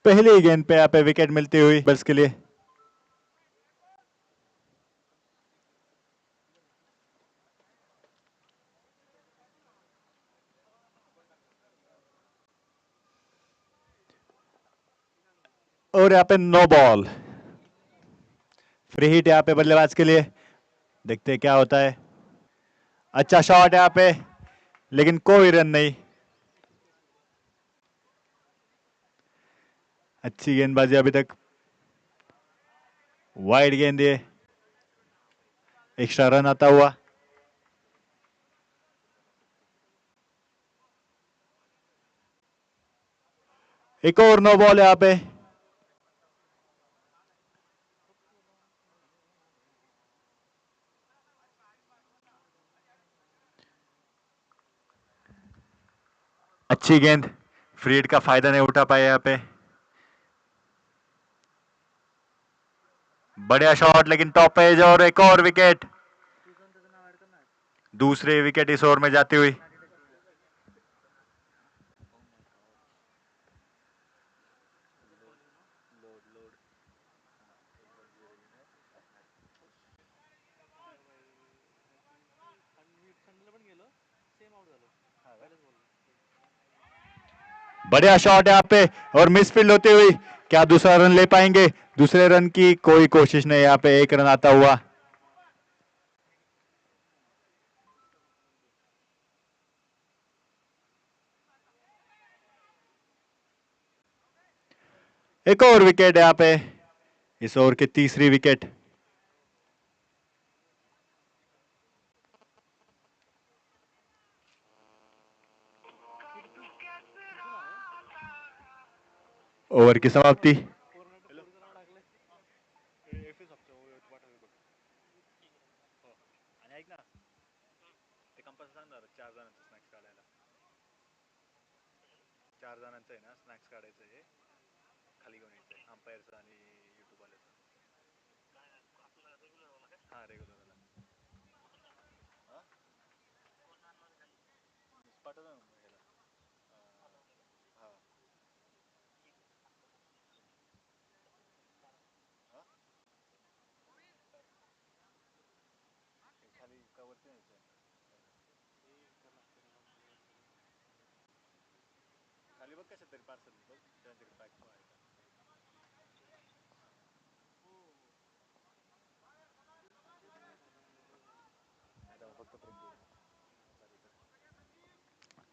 पहली गेंद पे यहाँ पे विकेट मिलती हुई बल्स के लिए। और यहाँ पे नो बॉल, फ्री हिट यहाँ पे बल्लेबाज के लिए। देखते हैं क्या होता है। अच्छा शॉट यहाँ पे, लेकिन कोई रन नहीं। अच्छी गेंदबाजी अभी तक। वाइड गेंद, ये एक्स्ट्रा रन आता हुआ। एक और नो बॉल यहाँ पे। अच्छी गेंद, फ्री हिट का फायदा नहीं उठा पाया यहाँ पे। बढ़िया शॉट, लेकिन टॉप एज और एक और विकेट। दूसरे विकेट इस ओवर में जाती हुई। बढ़िया शॉट यहाँ पे और मिसफील्ड होती हुई। क्या दूसरा रन ले पाएंगे? दूसरे रन की कोई कोशिश नहीं, यहाँ पे एक रन आता हुआ। एक और विकेट यहाँ पे, इस ओवर की तीसरी विकेट। ओवर की समाप्ति।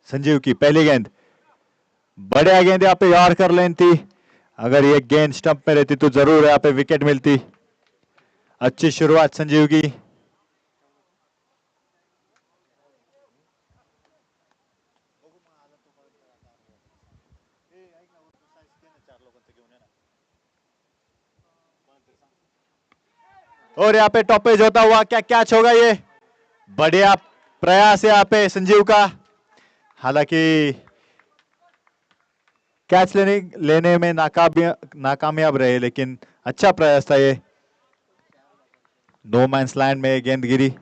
संजीव की पहली गेंद, बढ़िया गेंद यहाँ पे, यार कर लेनी थी। अगर ये गेंद स्टंप में रहती तो जरूर यहाँ पे विकेट मिलती। अच्छी शुरुआत संजीव की। और यहाँ पे टॉपेज होता हुआ, क्या कैच होगा ये? बढ़िया प्रयास है यहाँ पे संजीव का। हालांकि कैच लेने में नाकामयाब रहे, लेकिन अच्छा प्रयास था ये। नो मैंस लैंड में गेंद गिरी।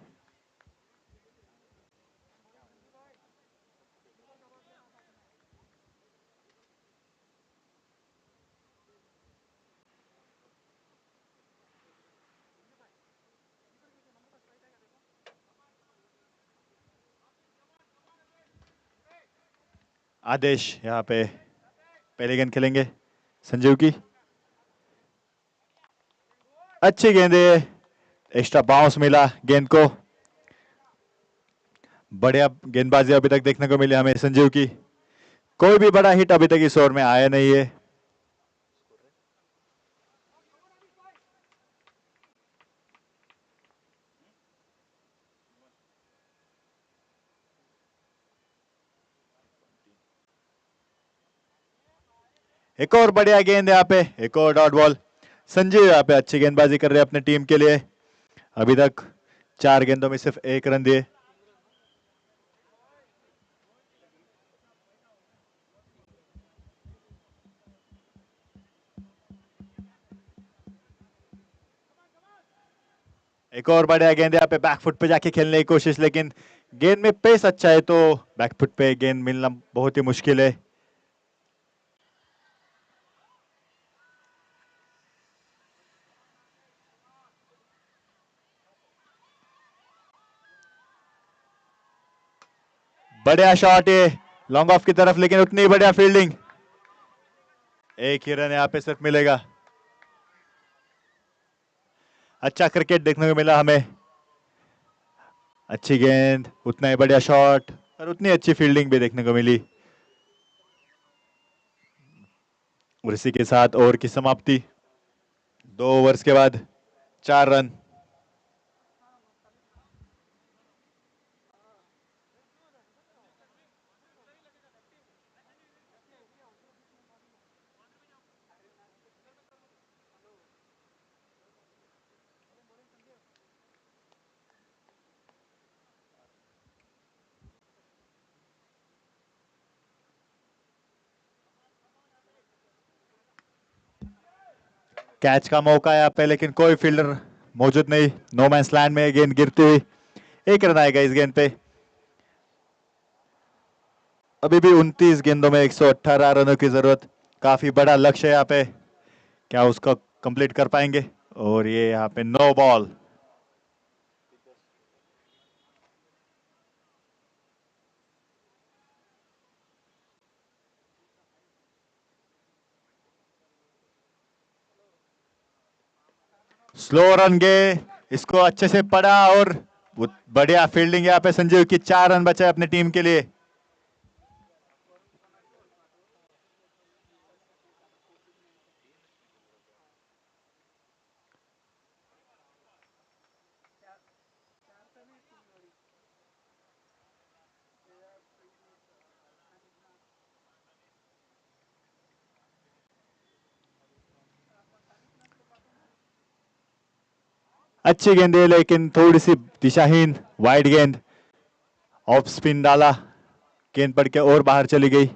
आदेश यहाँ पे पहली गेंद खेलेंगे संजीव की। अच्छी गेंद है, एक्स्ट्रा बाउंस मिला गेंद को। बढ़िया गेंदबाजी अभी तक देखने को मिली हमें संजीव की। कोई भी बड़ा हिट अभी तक इस ओवर में आया नहीं है। एक और बढ़िया गेंद यहाँ पे, एक और डॉट बॉल। संजीव यहाँ पे अच्छी गेंदबाजी कर रहे हैं अपने टीम के लिए। अभी तक 4 गेंदों में सिर्फ 1 रन दिए। एक और बढ़िया गेंद यहाँ पे, बैकफुट पे जाके खेलने की कोशिश, लेकिन गेंद में पेस अच्छा है तो बैकफुट पे गेंद मिलना बहुत ही मुश्किल है। बढ़िया शॉट है लॉन्ग ऑफ की तरफ, लेकिन उतनी बढ़िया फील्डिंग। एक ही रन यहाँ पे सिर्फ मिलेगा। अच्छा क्रिकेट देखने को मिला हमें। अच्छी गेंद, उतना ही बढ़िया शॉट और उतनी अच्छी फील्डिंग भी देखने को मिली। और इसी के साथ ओवर की समाप्ति। 2 ओवर्स के बाद 4 रन। कैच का मौका है यहाँ पे, लेकिन कोई फील्डर मौजूद नहीं। नो मैंस लैंड में गेंद गिरती हुई। 1 रन आएगा इस गेंद पे। अभी भी 29 गेंदों में 118 रनों की जरूरत। काफी बड़ा लक्ष्य है यहाँ पे, क्या उसको कंप्लीट कर पाएंगे? और ये यहाँ पे नो बॉल। स्लो रन गए, इसको अच्छे से पड़ा और बढ़िया फील्डिंग यहाँ पे संजीव की। 4 रन बचे अपनी टीम के लिए। अच्छी गेंद है, लेकिन थोड़ी सी दिशाहीन, वाइड गेंद। ऑफ स्पिन डाला, गेंद पड़ के और बाहर चली गई।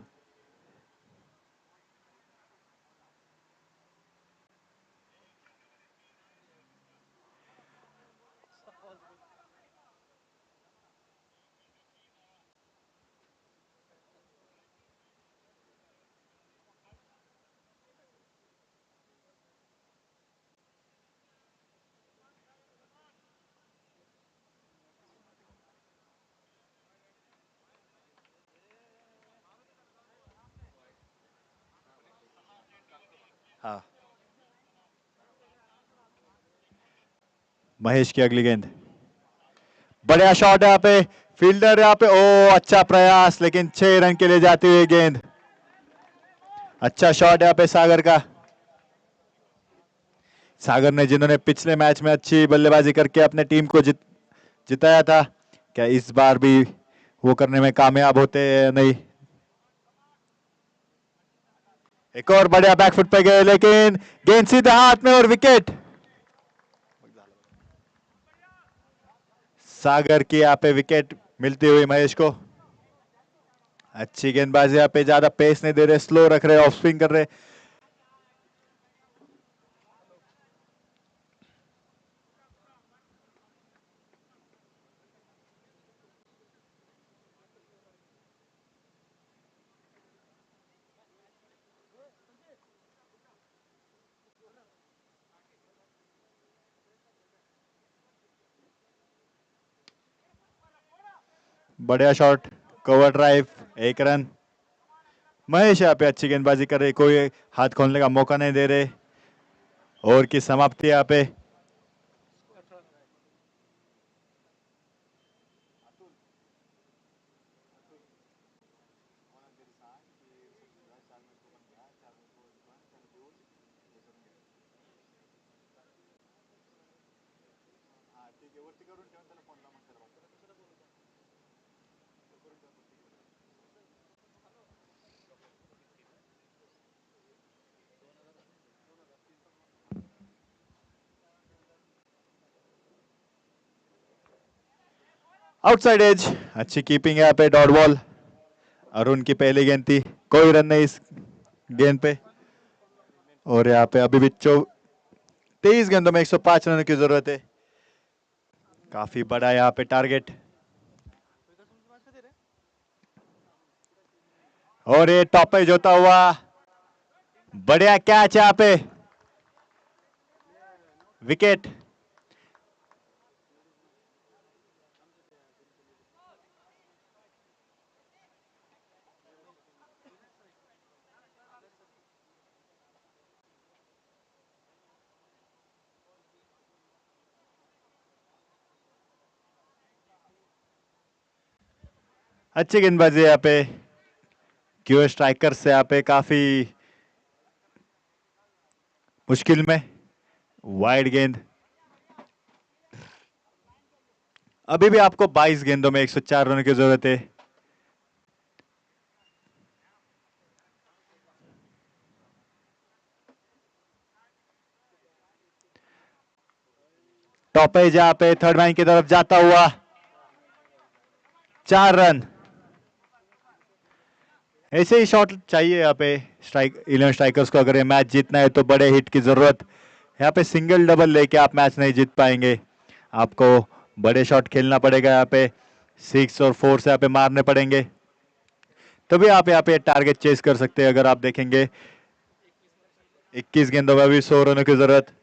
हाँ, महेश की अगली गेंद। बढ़िया शॉट है यहाँ पे, फील्डर यहाँ पे। ओ अच्छा प्रयास, लेकिन 6 रन के लिए जाती हुई गेंद। अच्छा शॉट यहाँ पे सागर का। सागर ने, जिन्होंने पिछले मैच में अच्छी बल्लेबाजी करके अपने टीम को जिताया था, क्या इस बार भी वो करने में कामयाब होते हैं? नहीं। एक और बढ़िया बैकफुट पे गए, लेकिन गेंद सीधे हाथ में और विकेट। सागर की यहाँ पे विकेट मिलती हुई महेश को। अच्छी गेंदबाजी यहाँ पे, ज्यादा पेस नहीं दे रहे, स्लो रख रहे, ऑफ स्विंग कर रहे। बढ़िया shot, cover drive, 1 run. Mahesh यहाँ पे अच्छी गेंदबाजी कर रहे, कोई हाथ खोलने का मौका नहीं दे रहे। ओवर की समाप्ति यहाँ पे। आउटसाइड एज, अच्छी कीपिंग है यहाँ पे, डॉट बॉल। अरुण की पहली गेंद थी, कोई रन नहीं इस गेंद पे। और यहाँ पे अभी भी 23 गेंदों में 105 रन की जरूरत है। काफी बड़ा यहाँ पे टारगेट। और ये टॉप पे जोता हुआ बढ़िया कैच यहाँ पे, विकेट। अच्छी गेंदबाजी यहाँ पे, क्यू स्ट्राइकर से यहाँ पे काफी मुश्किल में वाइड गेंद। अभी भी आपको 22 गेंदों में 104 रन की जरूरत है। टॉप एज यहाँ पे थर्ड मैन की तरफ जाता हुआ 4 रन। ऐसे ही शॉट चाहिए यहाँ पे स्ट्राइक 11 स्ट्राइकर्स को, अगर ये मैच जीतना है तो बड़े हिट की जरूरत। यहाँ पे सिंगल डबल लेके आप मैच नहीं जीत पाएंगे, आपको बड़े शॉट खेलना पड़ेगा। यहाँ पे 6 और 4 से यहाँ पे मारने पड़ेंगे, तभी आप यहाँ पे टारगेट चेस कर सकते हैं। अगर आप देखेंगे 21 गेंदों में भी 100 रनों की जरूरत।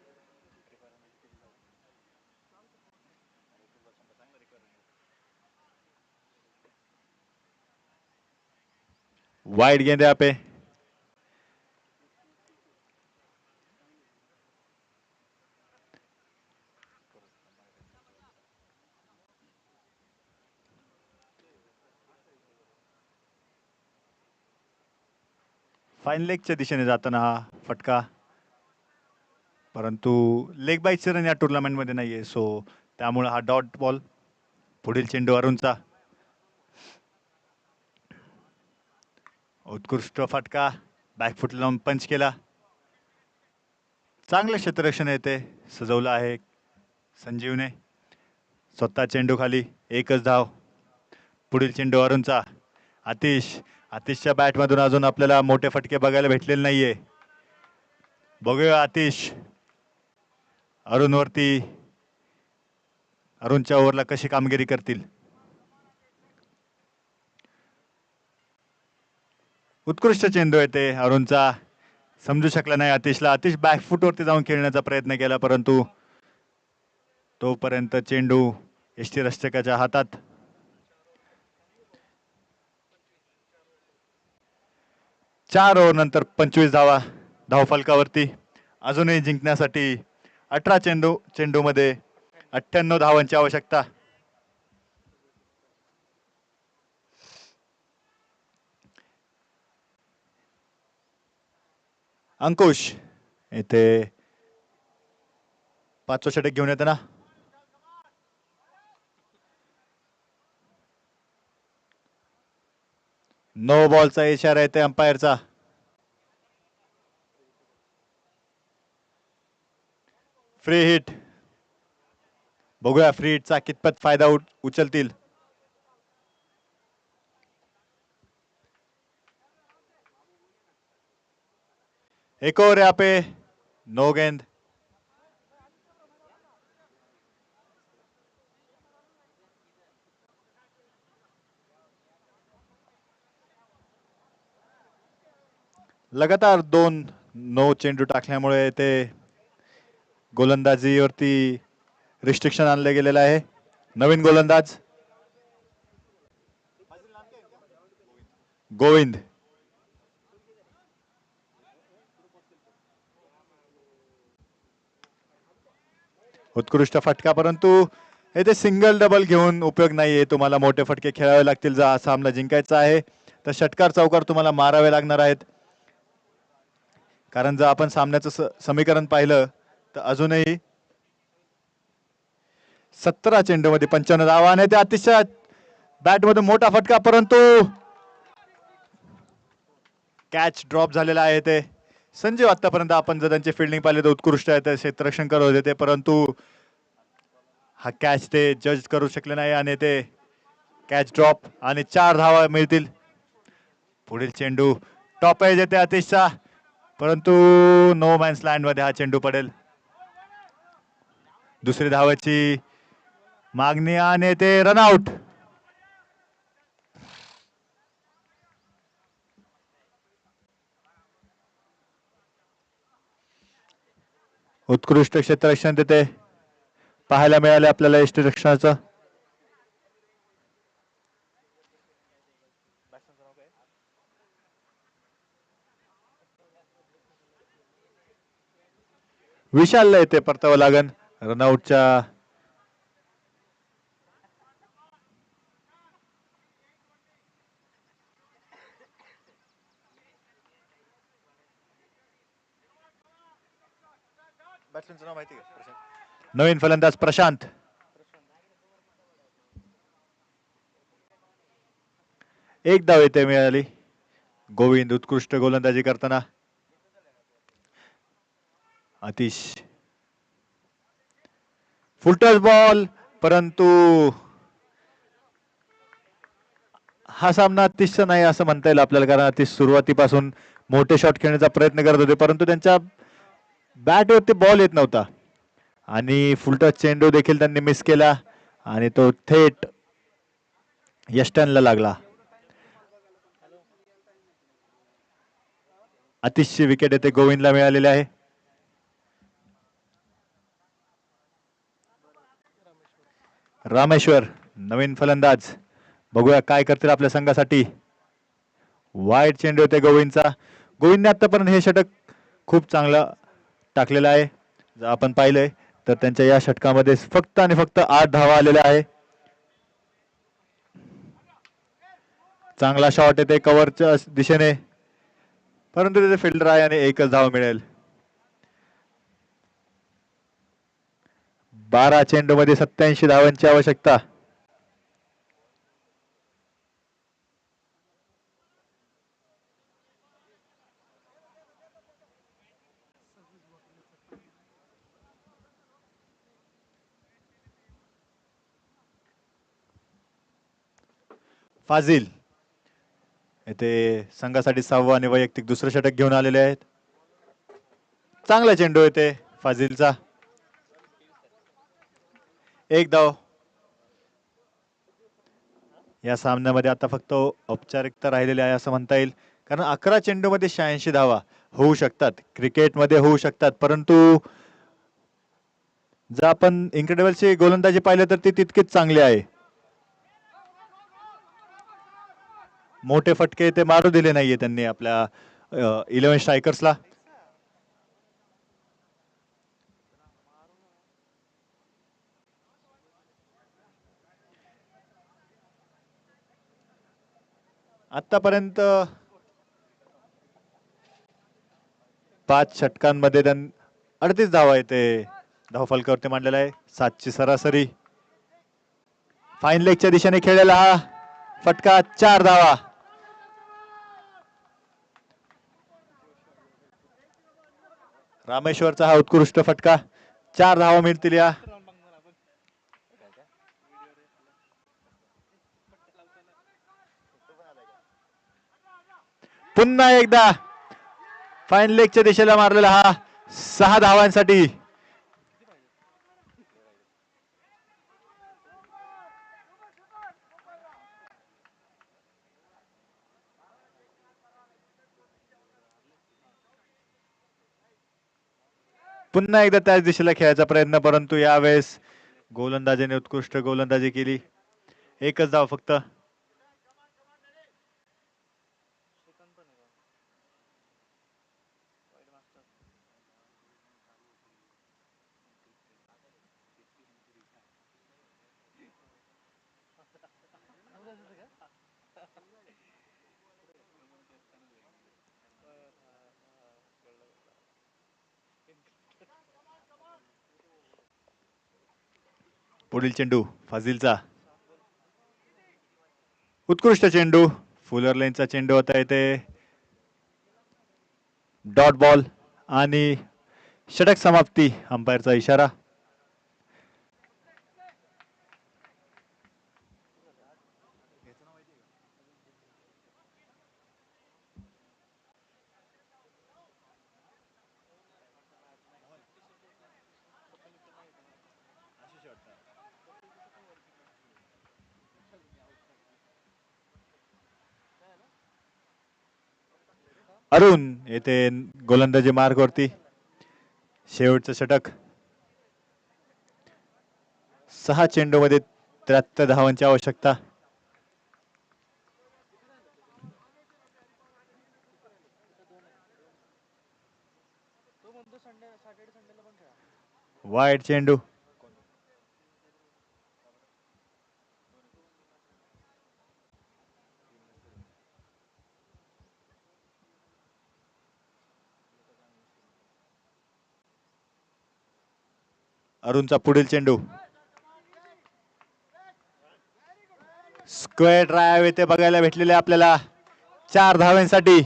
वाइड गेंद यहाँ पे, फाईन लेगच्या दिशेने जाताना हा फटका, परंतु लेग बाईचे रन या टुर्नामेंटमध्ये नाहीये, सो त्यामुळे हा डॉट बॉल। पुढील चेंडू अरुणचा, उत्कृष्ट फटका, बॅकफुट लावून पंच केला। चांगलं क्षेत्ररक्षण येते सजवलं आहे संजीवने। स्वतः चेंडू खाली, एकच धाव। पुढील चेंडू अरुणचा, आतिशच्या बॅट मधून अजून आपल्याला मोठे फटके बघायला भेटलेले नाहीये। बघूया आतिश अरुणवरती, अरुणच्या ओव्हरला कशी कामगिरी करतील। उत्कृष्ट चेंडू येते अरुणचा, समजू शकला नाही आतिशला। आतिश बॅकफुटवरती जाऊन खेळण्याचा प्रयत्न केला, परंतु तोपर्यंत चेंडू यष्टीरक्षकाच्या हातात। चार ओव्हर नंतर 25 धावा धावफलकावरती, अजूनही जिंकण्यासाठी 18 चेंडूमध्ये 98 धावांची आवश्यकता। अंकुश इथे 5 षटक घेऊन येते ना। नो बॉलचा इशारा येते अंपायरचा। फ्री हिट, बघूया फ्री हिटचा कितपत फायदा उचलतील। एक और यहाँ पे नो गेंद। लगातार 2 नो चेंडू टाकल्यामुळे ते गोलंदाजीवरती रिस्ट्रिक्शन आणले गेलेलं आहे। नवीन गोलंदाज गोविंद, उत्कृष्ट फटका, परंतु येथे सिंगल डबल घेऊन उपयोग नाहीये। तुम्हाला मोठे फटके खेळावे लागतील। जर हा सामना जिंकायचा आहे तर षटकार चौकार तुम्हाला मारावे लागणार आहेत, कारण जर आपण सामन्याचं समीकरण पाहिलं तर अजूनही 17 चेंडूमध्ये 95 धावा आणि ते अतिशय बॅटमधून मोठा फटका, परंतु कॅच ड्रॉप झालेला आहे। ते संजीव आतापर्यंत आपण जर त्यांची फिल्डिंग पाहिली तर उत्कृष्ट आहे, ते क्षेत्ररक्षण करत होते, परंतु हा कॅच ते जज करू शकले नाही आणि ते कॅच ड्रॉप आणि 4 धावा मिळतील. पुढील चेंडू टॉप एज येते आतिशचा, परंतु नो मॅन्स लँड मध्ये हा चेंडू पडेल. दुसरी धावाची मागणी आणि ते रनआउट. उत्कृष्ट क्षेत्ररक्षण तिथे पाहायला मिळाले आपल्याला यष्टीरक्षणाचं. विशालला येते परतावं लागन रनआउटच्या. नवीन फलंदाज प्रशांत. एक धाव येथे मिळाली. गोविंद उत्कृष्ट गोलंदाजी करताना. आतिश फुलटॉस बॉल, परंतु हा सामना आतिशचा नाही असं म्हणता येईल आपल्याला, कारण आतिश सुरुवातीपासून मोठे शॉट खेळण्याचा प्रयत्न करत होते, परंतु त्यांच्या बॅटवरती बॉल येत नव्हता आणि फुलटॉस चेंडू देखील त्यांनी मिस केला आणि तो थेट यष्टनला लागला. आतिशची विकेट येथे गोविंदला मिळालेली आहे. रामेश्वर नवीन फलंदाज, बघूया काय करतील आपल्या संघासाठी. वाईट चेंडू होते गोविंदचा. गोविंदने आतापर्यंत हे षटक खूप चांगलं टाकलेलं आहे. जर आपण पाहिलंय तर त्यांच्या या षटकामध्ये फक्त आणि फक्त 8 धावा आलेल्या आहे. चांगला शॉट येते कव्हरच्या दिशेने, परंतु तिथे फिल्डर आहे आणि एकच धाव मिळेल. 12 चेंडू मध्ये 87 धावांची आवश्यकता. फाजिल येथे संघासाठी 6वं आणि वैयक्तिक दुसरं षटक घेऊन आलेले आहेत. चांगला चेंडू येते फाजिलचा. एक धाव. या सामन्यामध्ये आता फक्त औपचारिकता राहिलेली आहे असं म्हणता येईल, कारण 11 चेंडू मध्ये 86 धावा होऊ शकतात, क्रिकेटमध्ये होऊ शकतात, परंतु जर आपण इन्क्रेडिबलची गोलंदाजी पाहिलं तर ती तितकीच चांगली आहे. मोठे फटके ते मारू दिले नाहीये त्यांनी आपल्या 11 स्ट्रायकर्सला. आतापर्यंत 5 षटकांमध्ये 38 धावा येते धावफलकावरती मांडलेला आहे. 7ची सरासरी. फाईन लेगच्या दिशेने खेळलेला हा फटका, 4 धावा. रामेश्वरचा हा उत्कृष्ट फटका, 4 धावा मिळतील या. पुन्हा एकदा फाईन लेगच्या दिशेला मारलेला हा 6 धावांसाठी. पुन्हा एकदा त्याच दिशेला खेळायचा प्रयत्न, परंतु यावेळेस गोलंदाजीने उत्कृष्ट गोलंदाजी केली. एकच धाव फक्त. पुढील चेंडू फाजिलचा. उत्कृष्ट चेंडू, फुलर लेनचा चेंडू होता येथे. डॉट बॉल आणि षटक समाप्ती, अंपायरचा इशारा. अरुण येथे गोलंदाजी मार्गवरती शेवटचं षटक. 6 चेंडूमध्ये 73 धावांची आवश्यकता. वाईड चेंडू. अरुणचा पुढील चेंडू. स्क्वेअर ड्राइव्ह येथे बघायला भेटलेले आपल्याला 4 धावांसाठी.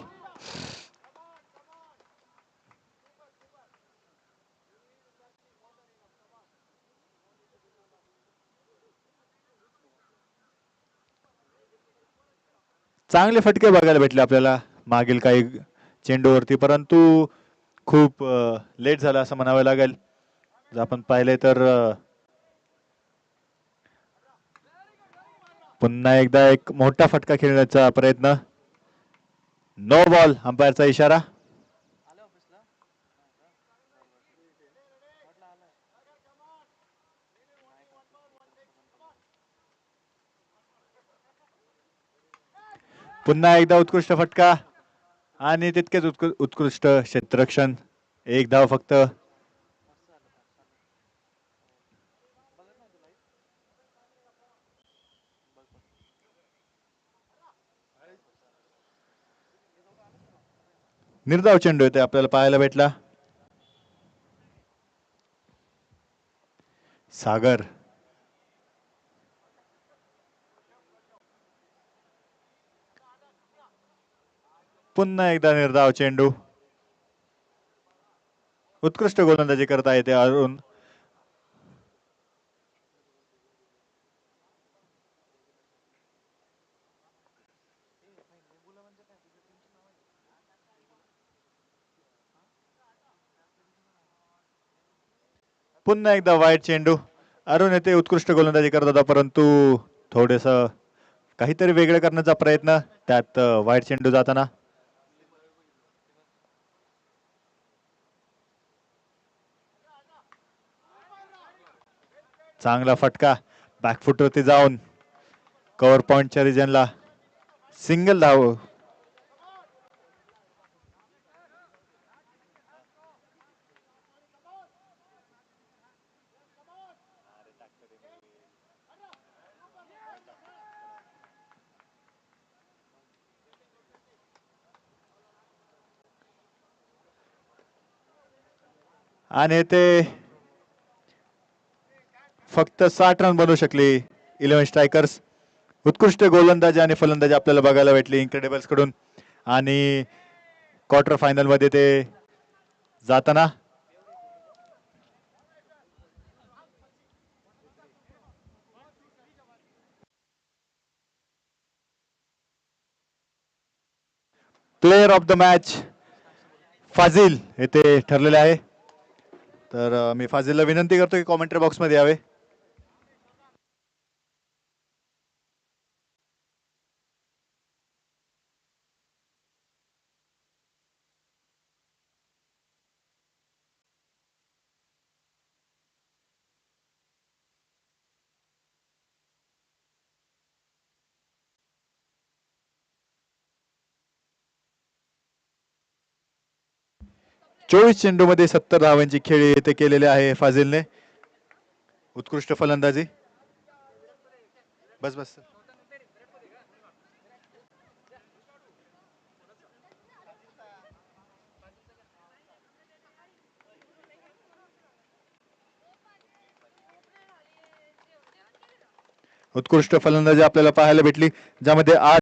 चांगले फटके बघायला भेटले आपल्याला मागील काही चेंडूवरती, परंतु खूप लेट झाला असं म्हणावं लागेल. जर आपण पाहिले तर पुन्हा एकदा एक मोठा फटका खेळण्याचा प्रयत्न. No ball. अंपायरचा इशारा. पुन्हा एकदा उत्कृष्ट फटका आणि तितकेच उत्कृष्ट क्षेत्ररक्षण. 1 धाव फक्त. निर्धाव चेंडू येते आपल्याला पाहायला भेटला. सागर. पुन्हा एकदा निर्धाव चेंडू. उत्कृष्ट गोलंदाजी करता येते अरुण. पुन्हा एकदा वाईट चेंडू. अरुण येथे उत्कृष्ट गोलंदाजी करत होता, परंतु थोडेस काहीतरी वेगळं करण्याचा प्रयत्न, त्यात वाईट चेंडू जाताना. चांगला फटका बॅकफुटवरती जाऊन कव्हर पॉइंटच्या रिजनला. सिंगल धाव. आणि ते फक्त 60 रन बनवू शकले 11 स्ट्रायकर्स. उत्कृष्ट गोलंदाजी आणि फलंदाजी आपल्याला बघायला भेटली इन्क्रेडिबल्स कडून. आणि क्वार्टर फायनल मध्ये ते जाताना. प्लेयर ऑफ द मॅच फाजिल येथे ठरलेले आहे. तर मी फाजिलला विनंती करतो की कॉमेंट्री बॉक्स मध्ये यावे. चोवीस चेंडू मध्ये 70 धावांची खेळी येथे केलेली आहे फाजिलने. उत्कृष्ट फलंदाजी. बस बस. उत्कृष्ट फलंदाजी आपल्याला पाहायला भेटली, ज्यामध्ये 8